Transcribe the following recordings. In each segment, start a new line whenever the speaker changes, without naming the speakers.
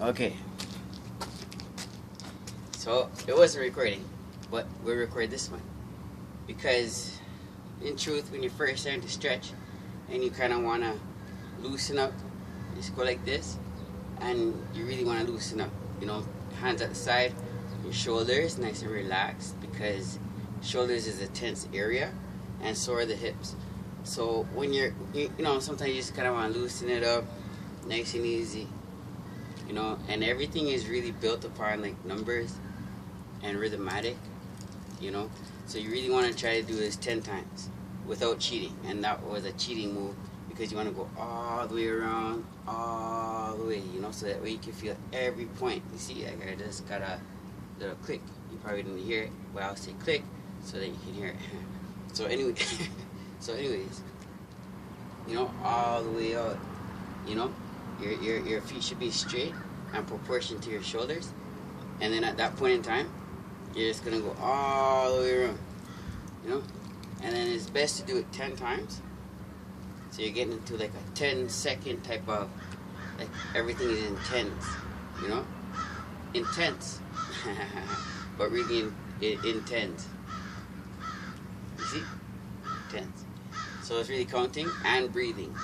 Okay. So it wasn't recording, but we'll record this one because, in truth, when you're first starting to stretch and you kind of want to loosen up, just go like this, and you really want to loosen up. You know, hands at the side, your shoulders nice and relaxed because shoulders is a tense area, and so are the hips. So when you know, sometimes you just kind of want to loosen it up, nice and easy. You know, and everything is really built upon like numbers and rhythmatic, you know. So you really want to try to do this 10 times without cheating, and that was a cheating move because you want to go all the way around, all the way, you know, so that way you can feel every point. You see, like I just got a little click. You probably didn't hear it, but I'll say click so that you can hear it. So anyway, anyways, you know, all the way out, you know. Your feet should be straight and proportioned to your shoulders, and then at that point in time, you're just gonna go all the way around, you know. And then it's best to do it 10 times, so you're getting into like a 10-second type of, like everything is intense, you know, intense, but really intense. You see, intense. So it's really counting and breathing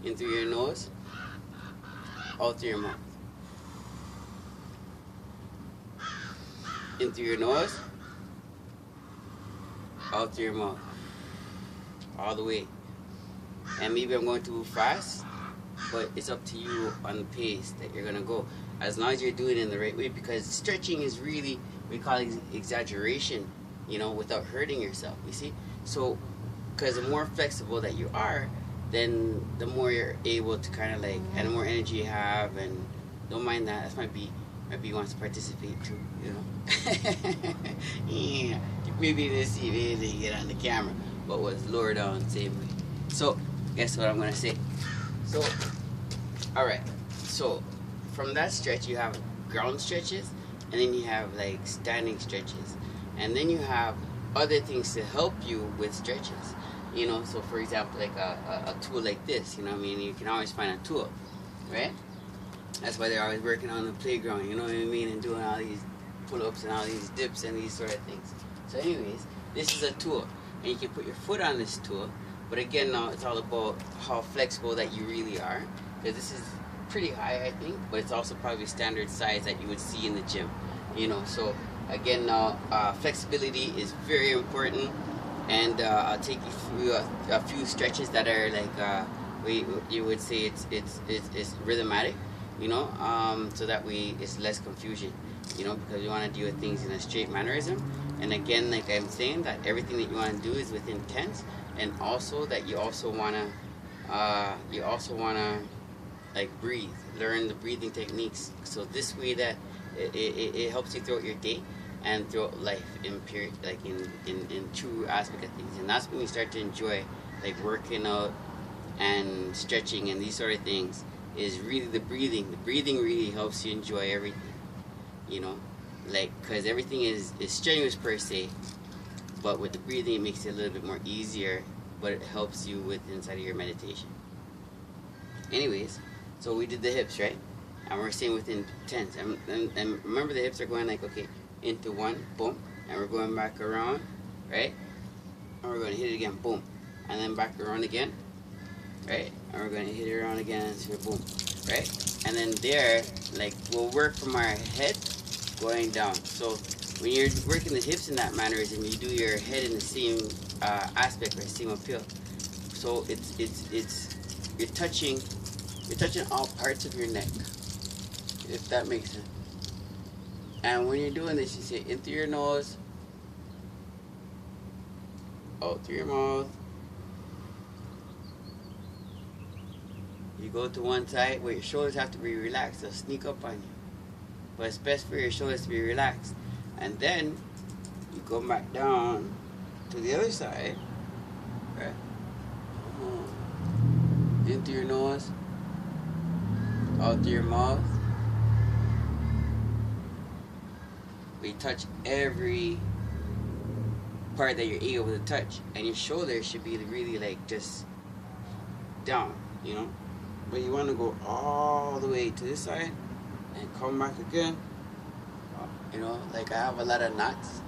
in through your nose, out through your mouth. In through your nose, out through your mouth. All the way. And maybe I'm going too fast, but it's up to you on the pace that you're going to go. As long as you're doing it in the right way, because stretching is really, we call it exaggeration, you know, without hurting yourself, you see? So, because the more flexible that you are, then the more you're able to kind of like, and the more energy you have, and don't mind that. That might be wants to participate too, you know. Yeah, maybe you didn't see it, they didn't get on the camera, but was lower down the same way. So, guess what I'm gonna say? So, all right. So, from that stretch, you have ground stretches, and then you have like standing stretches, and then you have other things to help you with stretches. You know, so for example, like a tool like this, you know what I mean? You can always find a tool, right? That's why they're always working on the playground, you know what I mean? And doing all these pull-ups and all these dips and these sort of things. So anyways, this is a tool, and you can put your foot on this tool, but again, now it's all about how flexible that you really are, because this is pretty high, I think, but it's also probably standard size that you would see in the gym, you know? So again, now, flexibility is very important. And I'll take you through a few stretches that are like you would say it's rhythmatic, you know, so that way it's less confusion, you know, because you want to do things in a straight mannerism. And again, like I'm saying, that everything that you want to do is within tense, and also that you also want to like breathe, learn the breathing techniques. So this way that it helps you throughout your day and throughout life in period, like in true aspect of things. And that's when you start to enjoy like working out and stretching and these sort of things, is really the breathing. The breathing really helps you enjoy everything, you know, like, because everything is strenuous per se, but with the breathing it makes it a little bit more easier, but it helps you with inside of your meditation. Anyways, so we did the hips, right? And we're staying within tens, and remember the hips are going like, okay, into one, boom, and we're going back around, right? And we're going to hit it again, boom, and then back around again, right? And we're going to hit it around again until boom, right? And then there, like, we'll work from our head going down. So when you're working the hips in that mannerism, you do your head in the same aspect or same appeal. So you're touching all parts of your neck, if that makes sense. And when you're doing this, you say in through your nose, out through your mouth. You go to one side where your shoulders have to be relaxed. They'll sneak up on you. But it's best for your shoulders to be relaxed. And then you go back down to the other side, right? In through your nose, out through your mouth. We touch every part that you're able to touch, and your shoulders should be really like just down, you know. But you want to go all the way to this side and come back again. You know, like I have a lot of knots.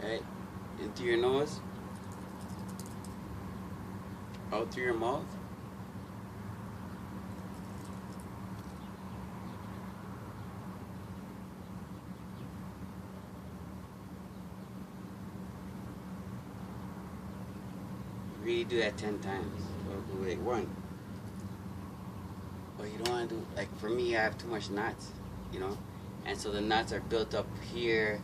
Right? Into your nose, out through your mouth. Really do that 10 times. Or do like 1. But you don't want to do, like for me, I have too much knots, you know? And so the knots are built up here,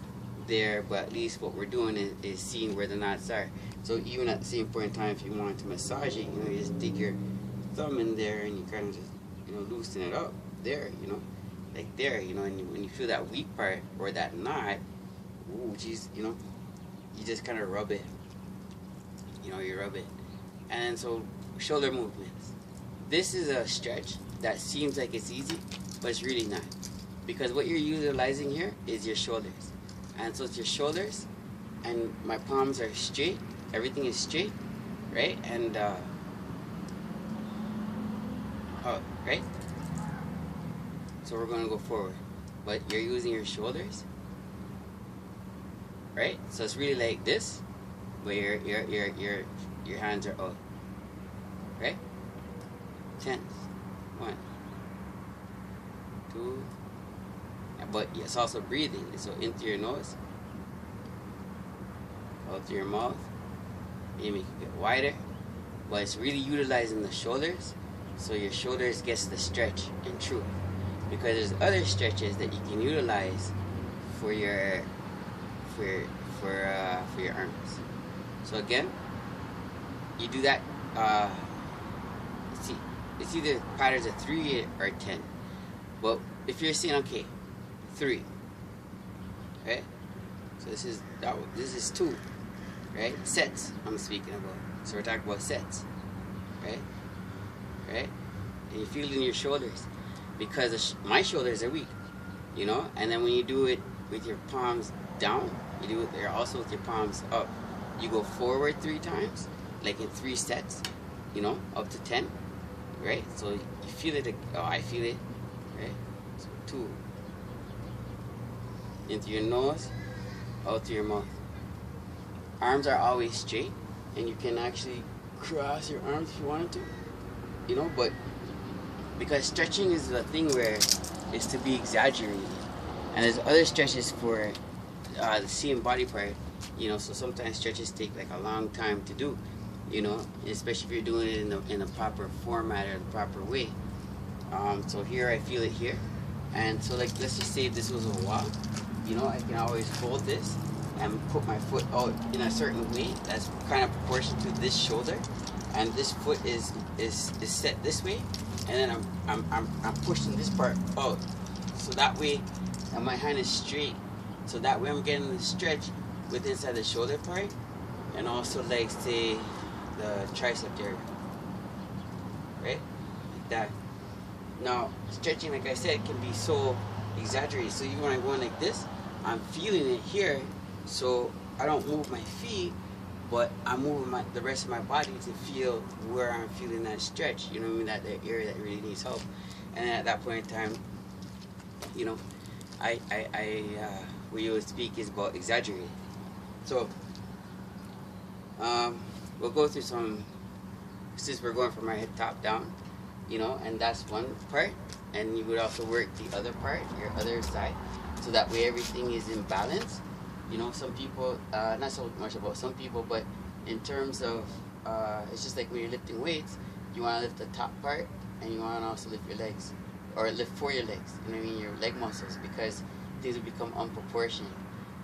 there, but at least what we're doing is seeing where the knots are. So even at the same point in time, if you want to massage it, you know, you just dig your thumb in there and you kind of just, you know, loosen it up there, you know, like there, you know, and when you feel that weak part or that knot, ooh, geez, you know, you just kind of rub it, you know, you rub it. And then so shoulder movements. This is a stretch that seems like it's easy, but it's really not, because what you're utilizing here is your shoulders. And so it's your shoulders, and my palms are straight. Everything is straight, right? And right? So we're going to go forward, but you're using your shoulders, right? So it's really like this, but your hands are out, right? 10, 1, 2. But it's also breathing. So in through your nose, out through your mouth. You make it get wider, but it's really utilizing the shoulders, so your shoulders gets the stretch in truth. Because there's other stretches that you can utilize for your arms. So again, you do that. See, it's either patterns of 3 or 10. But if you're saying, okay, 3, right? So this is 2, right? Sets I'm speaking about. So we're talking about sets, right? Right? And you feel it in your shoulders, because my shoulders are weak, you know. And then when you do it with your palms down, you do it there also with your palms up. You go forward 3 times, like in 3 sets, you know, up to 10, right? So you feel it. Oh, I feel it, right? So 2. Into your nose, out through your mouth. Arms are always straight, and you can actually cross your arms if you wanted to, you know, but because stretching is the thing where it's to be exaggerated, and there's other stretches for the same body part, you know. So sometimes stretches take like a long time to do, you know, especially if you're doing it in the proper format or the proper way. So here I feel it here, and so like let's just say if this was a walk, you know, I can always hold this and put my foot out in a certain way that's kind of proportional to this shoulder, and this foot is set this way, and then I'm pushing this part out, so that way, and my hand is straight, so that way I'm getting the stretch with inside the shoulder part, and also like say the tricep area, right? Like that. Now stretching, like I said, can be so exaggerated. So even when I'm going like this, I'm feeling it here, so I don't move my feet, but I'm moving the rest of my body to feel where I'm feeling that stretch. You know what I mean? That area that really needs help. And at that point in time, you know, what you would speak is about exaggerating. So we'll go through some, since we're going from our head top down, you know, and that's one part, and you would also work the other part, your other side, so that way everything is in balance. You know, some people, not so much about some people, but in terms of, it's just like when you're lifting weights, you want to lift the top part, and you want to also lift your legs, or lift for your legs, you know what I mean, your leg muscles, because things will become unproportionate.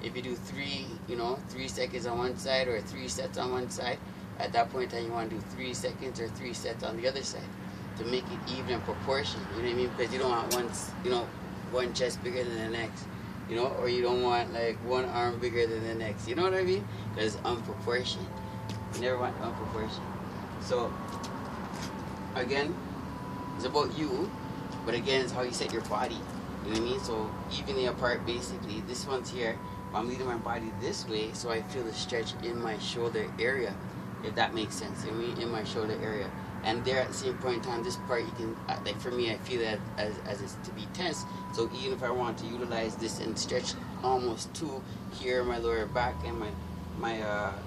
If you do 3 seconds on one side, or 3 sets on one side, at that point in time you want to do 3 seconds or 3 sets on the other side, to make it even in proportion, you know what I mean, because you don't want one chest bigger than the next, you know, or you don't want like one arm bigger than the next, you know what I mean, because it's unproportioned. You never want unproportioned. So again, it's about you, but again, it's how you set your body, You know what I mean? So evenly apart basically. This one's here. I'm leading my body this way so I feel the stretch in my shoulder area, if that makes sense. You know what I mean? In my shoulder area. And there at the same point in time, this part you can, like for me, I feel that as it's to be tense. So even if I want to utilize this and stretch almost to here, my lower back and my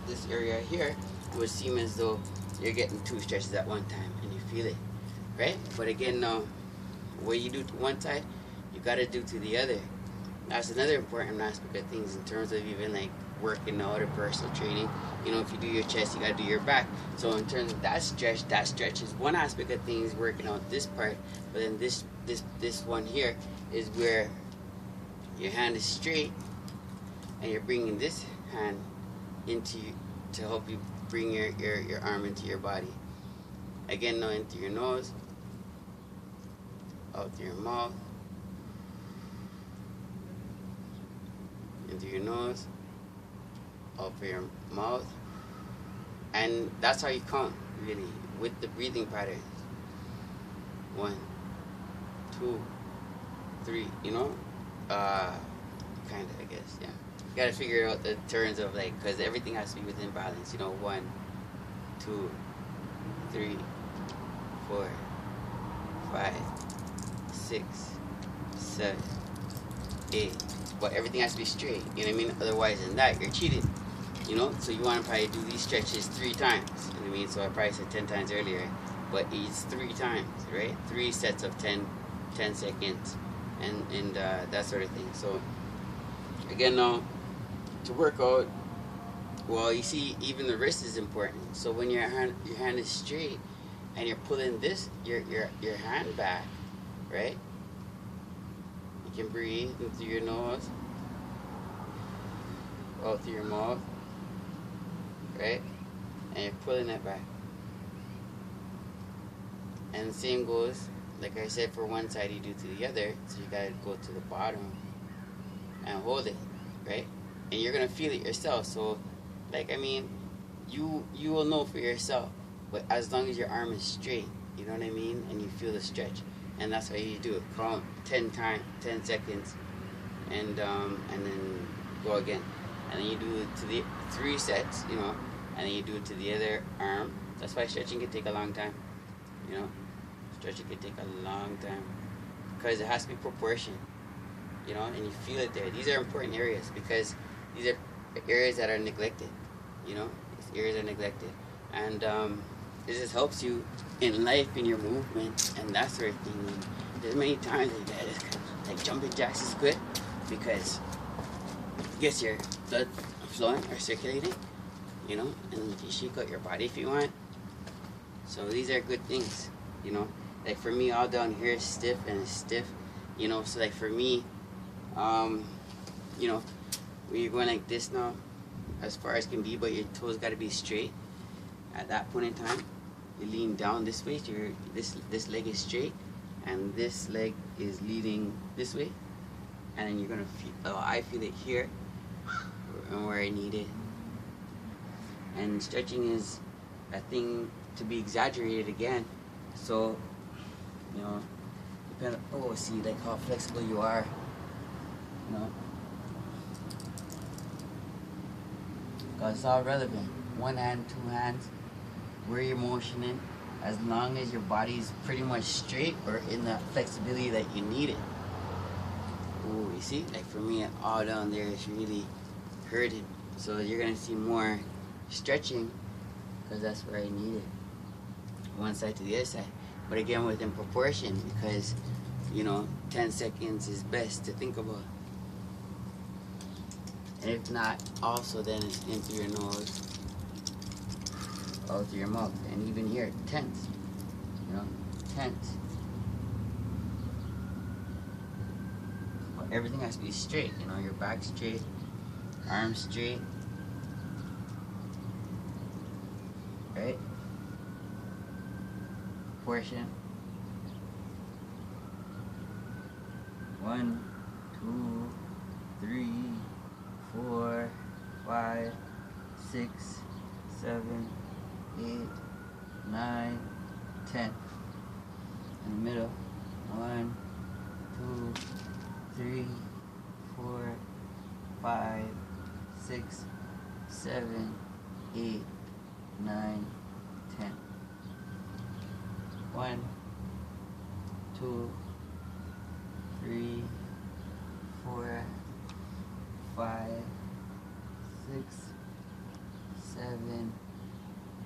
this area here, it would seem as though you're getting 2 stretches at one time and you feel it, right? But again, now, what you do to one side, you got to do to the other. That's another important aspect of things in terms of even like working out or personal training. You know, if you do your chest, you got to do your back. So in terms of that stretch is one aspect of things, working out this part. But then this one here is where your hand is straight and you're bringing this hand into to help you bring your arm into your body. Again, now into your nose, out through your mouth, into your nose, out through your mouth, and that's how you count really with the breathing patterns. 1, 2, 3. You know, kind of, I guess, yeah. You gotta figure out the turns of like, because everything has to be within balance. You know, 1, 2, 3, 4, 5, 6, 7, 8. But everything has to be straight. You know what I mean? Otherwise than that, you're cheating. You know? So you want to probably do these stretches 3 times. You know what I mean? So I probably said 10 times earlier. But it's 3 times, right? 3 sets of 10 seconds. And that sort of thing. So again, now, to work out, well, you see, even the wrist is important. So when your hand is straight and you're pulling this your hand back, right? You can breathe in through your nose, out through your mouth, right? And you're pulling it back. And the same goes, like I said, for one side you do to the other. So you gotta go to the bottom and hold it, right? And you're gonna feel it yourself. So, like, I mean, you will know for yourself. But as long as your arm is straight, you know what I mean, and you feel the stretch, and that's how you do it. Count 10 seconds, and then go again, and then you do it to the 3 sets, you know, and then you do it to the other arm. That's why stretching can take a long time, you know. Stretching can take a long time because it has to be proportion, you know, and you feel it there. These are important areas because these are areas that are neglected, you know. These areas are neglected, and it just helps you in life, in your movement, and that sort of thing. And there's many times that it's kind of like jumping jacks is good because it gets your blood flowing or circulating, you know, and you can shake out your body if you want. So these are good things, you know. Like for me, all down here is stiff and it's stiff, you know. So like for me, you know, when you're going like this now, as far as can be, but your toes got to be straight. At that point in time, you lean down this way, so this leg is straight, and this leg is leading this way, and then you're gonna feel. I feel it here, and where I need it. And stretching is a thing to be exaggerated again. So, you know, depend. Oh, see, like how flexible you are. You know, cause it's all relevant. 1 hand, 2 hands. Where you're motioning, as long as your body's pretty much straight or in the flexibility that you need it. Oh, you see, like for me, all down there is really hurting. So you're gonna see more stretching because that's where I need it. One side to the other side, but again within proportion because, you know, 10 seconds is best to think about. And if not, also then it's in through your nose, out through your mouth, and even here, tense, you know, tense. But everything has to be straight, you know, your back straight, arms straight, right? Portion. 1, 2, 3, 4, 5, 6, 7, 8, 9, 10. In the middle. 1, 2, 3, 4, 5, 6, 7, 8, 9, 10. 1, 2, 3, 4, 5, 6, 7,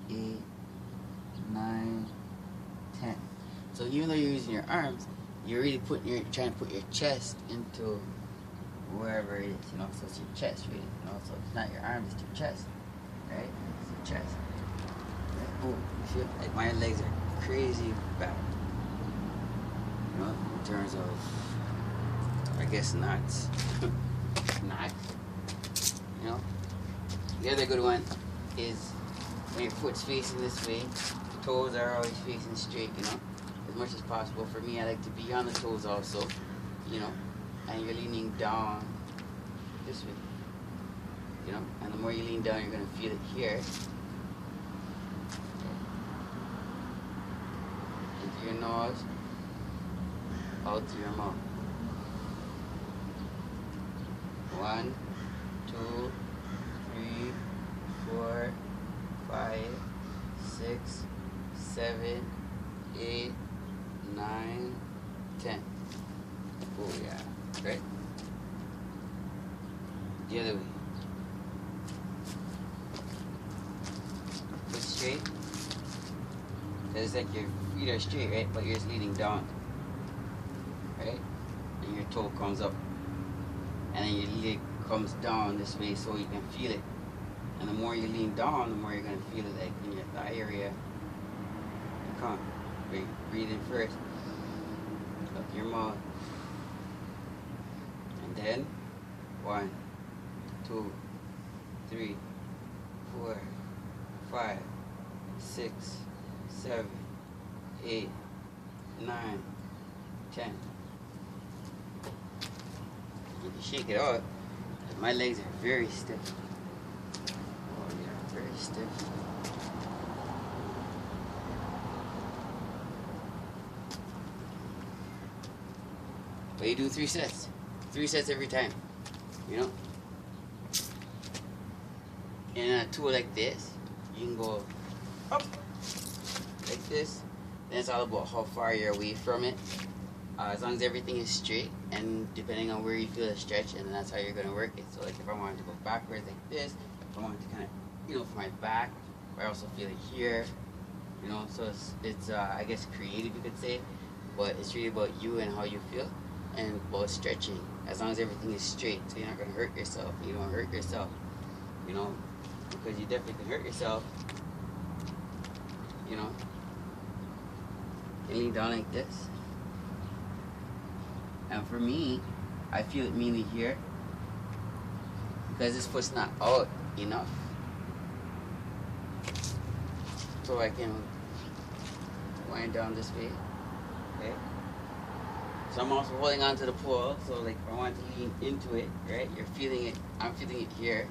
8, 9, 10. So even though you're using your arms, you're really trying to put your chest into wherever it is, you know, so it's your chest really, you know, so it's not your arms, it's your chest, right? It's your chest. Right? Boom, you feel like my legs are crazy back, you know, in terms of, I guess, knots. Knots, you know. The other good one is when your foot's facing this way, the toes are always facing straight, you know, as much as possible. For me, I like to be on the toes also, you know, and you're leaning down this way, you know, and the more you lean down, you're going to feel it here. Into your nose, out through your mouth. 1, 2, 3, 4, 5, 6, 7, 8, 9, 10. Oh yeah, right? The other way. Foot straight. It's like your feet are straight, right? But you're just leaning down, right? And your toe comes up. And then your leg comes down this way so you can feel it. And the more you lean down, the more you're going to feel it, like in your thigh area. Come on. Breathe in first. Up your mouth. And then 1, 2, 3, 4, 5, 6, 7, 8, 9, 10. You can shake it out. My legs are very stiff. Oh yeah, very stiff. But you do 3 sets. 3 sets every time. You know? In a tool like this, you can go up like this. Then it's all about how far you're away from it. As long as everything is straight, and depending on where you feel the stretch, and that's how you're going to work it. So like if I wanted to go backwards like this, if I wanted to kind of, you know, for my back, I also feel it here, you know, so it's I guess creative, you could say, but it's really about you and how you feel, and about stretching, as long as everything is straight, so you're not going to hurt yourself. You don't hurt yourself, you know, because you definitely can hurt yourself, you know. You lean down like this. And for me, I feel it mainly here because this foot's not out enough. So I can wind down this way. Okay? So I'm also holding on to the pole. So like if I want to lean into it, right? You're feeling it. I'm feeling it here.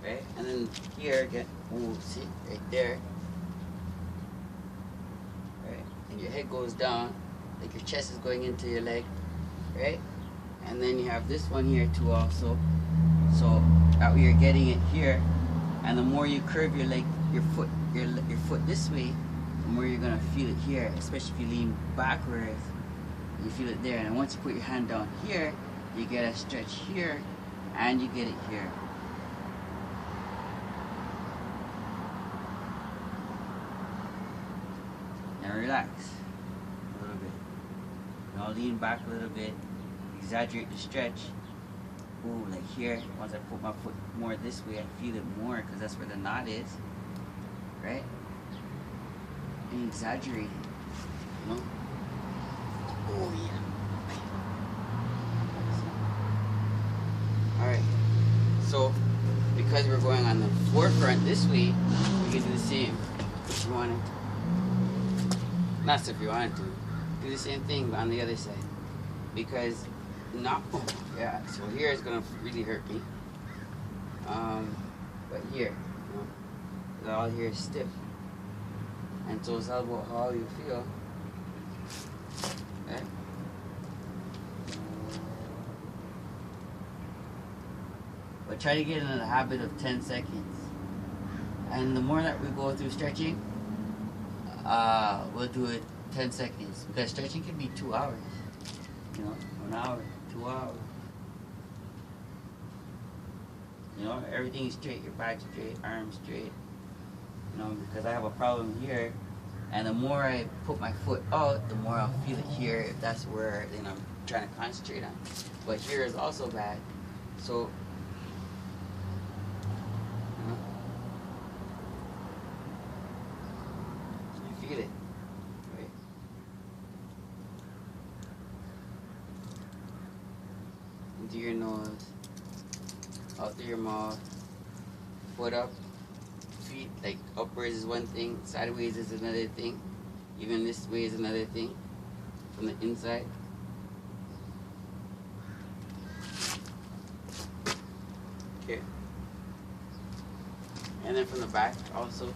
Right? And then here again. Ooh, see? Right there. Right? And your head goes down. Like your chest is going into your leg, right? And then you have this one here too also. So that way you're getting it here. And the more you curve your leg, your foot this way, the more you're gonna feel it here, especially if you lean backwards. You feel it there. And once you put your hand down here, you get a stretch here, and you get it here. Now relax. I'll lean back a little bit, exaggerate the stretch. Ooh, like here, once I put my foot more this way, I feel it more because that's where the knot is, right? And exaggerate it, you know? Oh yeah. Alright, so because we're going on the forefront this way, we can do the same if you wanted to. Not if you wanted to. Do the same thing on the other side, because yeah, so here is gonna really hurt me, but here, you know, all here is stiff, and so it's all about how you feel, right? but try to get into the habit of 10 seconds. And the more that we go through stretching, we'll do it 10 seconds, because stretching can be 2 hours, you know, 1 hour, 2 hours. You know, everything's straight, your back straight, arms straight. You know, because I have a problem here, and the more I put my foot out, the more I'll feel it here, if that's where, you know, I'm trying to concentrate on. But here is also bad. So, you know, I feel it, right? Into your nose, out through your mouth, foot up. Feet, like upwards is one thing, sideways is another thing, even this way is another thing, from the inside. Okay. And then from the back also.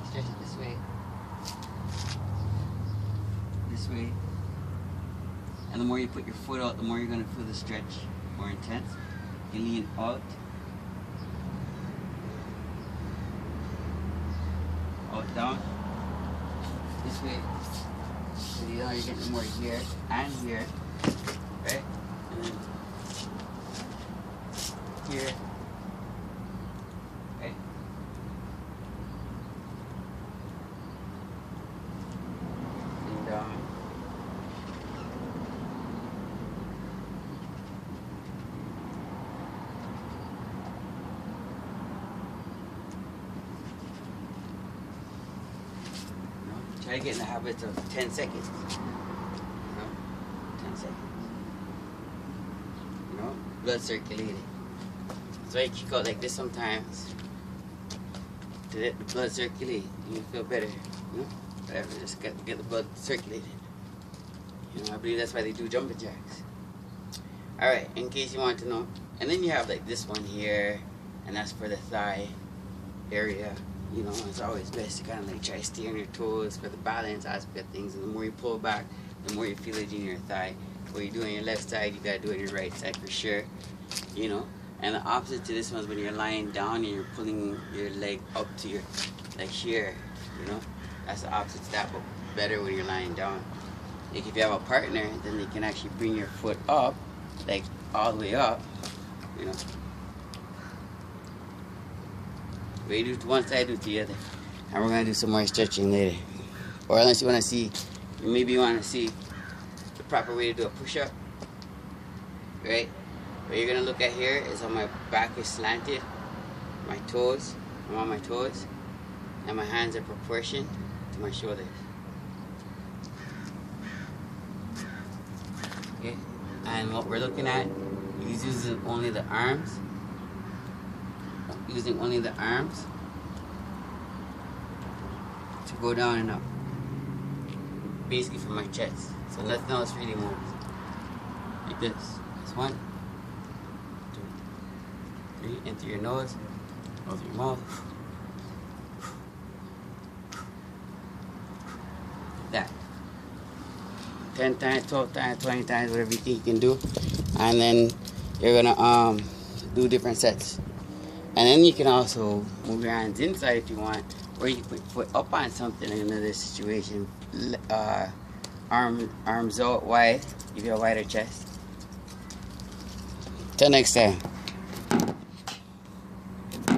Stretch it this way. This way. And the more you put your foot out, the more you're going to feel the stretch more intense. You lean out, down, this way. So you know you're getting more here and here, right? And then here, right? And down. Try to get in the habit of 10 seconds. You know? 10 seconds. You know? Blood circulating. So I kick out like this sometimes to let the blood circulate. You feel better. You know? Whatever, just get the blood circulated. You know, I believe that's why they do jumping jacks. Alright, in case you want to know. And then you have like this one here, and that's for the thigh area. You know, it's always best to kind of like try to stay on your toes for the balance aspect of things. And the more you pull back, the more you feel it in your thigh. What you do on your left side, you gotta do it on your right side for sure. You know, and the opposite to this one is when you're lying down and you're pulling your leg up to your, like here. You know, that's the opposite to that, but better when you're lying down. Like if you have a partner, then they can actually bring your foot up, like all the way up. You know. We do to one side, do to the other. And we're gonna do some more stretching later. Or unless you wanna see, maybe you wanna see the proper way to do a push-up. Right? What you're gonna look at here is how my back is slanted, my toes, I'm on my toes, and my hands are proportioned to my shoulders. Okay? And what we're looking at is using only the arms. Using only the arms to go down and up, basically from my chest, so nothing else really moves, like this. That's 1, 2, 3, in through your nose, out through your mouth, like that. 10 times, 12 times, 20 times, whatever you think you can do, and then you're gonna do different sets. And then you can also move your hands inside if you want, or you can put your foot up on something in another situation. Arms out wide, give you a wider chest. Till next time.